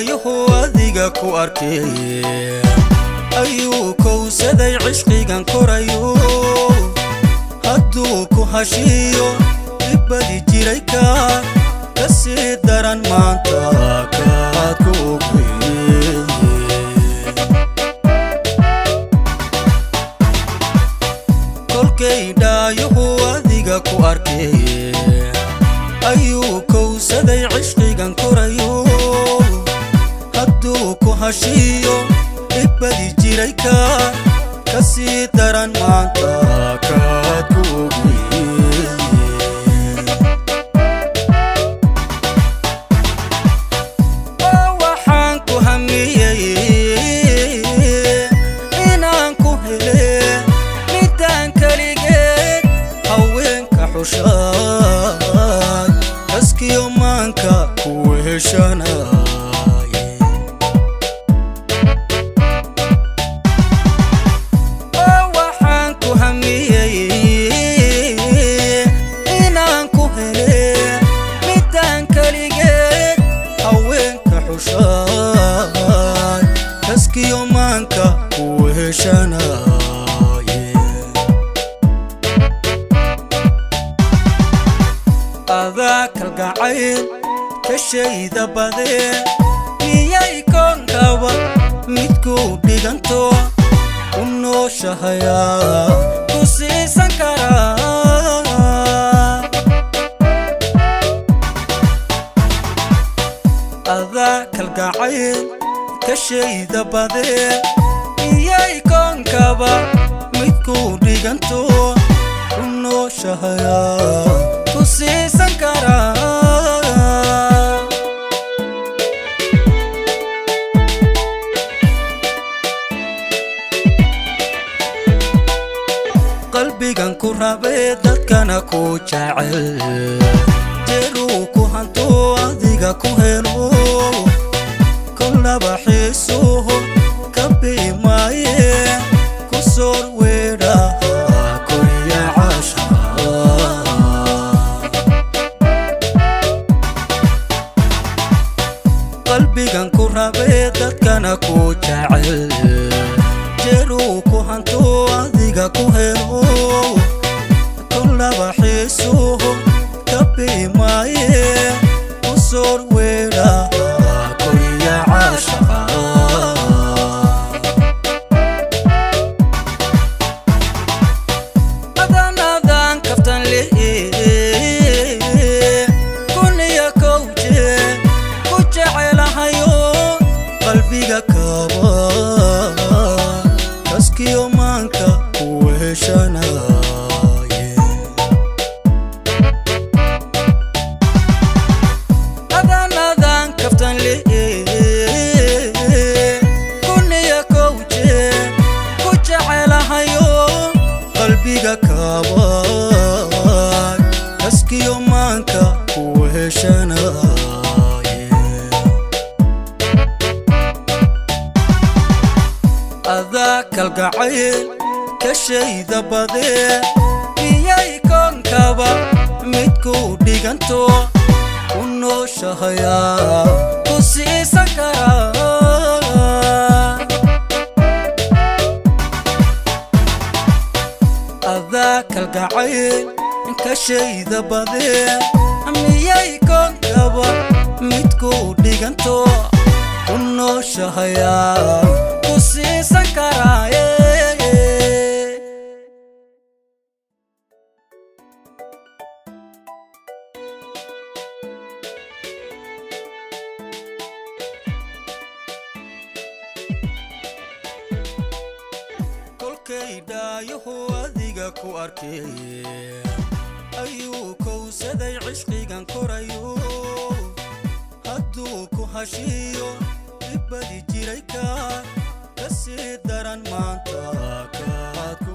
dhaayaho adiga ku arkay ayuu kowsaday cishqigan korayo hadduu ku hashiyo ibadi jiray ka sii daran maanta kaad ku ogweeye kolkay dhaayaho adiga ku arkay ayuu kowsaday cishqigan korayo hadduu ku hashiyo ibadi jiray ka sii daran maanta kaad ku ogweeye waxaan ku hamiyey inaan ku hele midaan kaligeed haweenka xushaay kaskiyo maanka ku heshanay waxaan ku hamiyey inaan ku hele midaan kaligeed haweenka xushaay kaskiyo maanka ku heshanay adaa kalgacayl ka shayda badee miyay koonkaba midku dhiganto u nooshahayaa ku siisan karaa adaa kalgacayl ka shayda badee miyay koonkaba midku dhiganto u nooshahayaa ku siisan karaa qalbigan ku rabee dadkana ku jecel jeeruu ku hanto adiga ku helo kolnaba xiisuhu ka biimaaye ku soor weedhaha koriya cashaqa qalbigan ku rabee dadkana ku jecel jeeruu ku hanto adiga ku helo kolnaba xiisuhu ka biimaaye ku soor weedhaha koriya cashaqa adanadan kaftan leh kuniya kowje ku jecelahayo qalbiga kaba kaskiyo maanka ku heshanaye adanadan kaftan leh kuniya kowje ku jecelahayo qalbiga kaba kaskiyo maanka ku heshanaye adaa kalgacayl ka shayda badee miyay koonkaba midku dhiganto u nooshahayaa ku siisan karaa adaa kalgacayl ka shayda badee miyay koonkaba midku dhiganto u nooshahayaa ku siisan karaaye kolkay dhaayaho adiga ku arkay ayuu kowsaday cishqigan korayo hadduu ku hashiyo ibadi jiray ka sii daran maanta kaad ku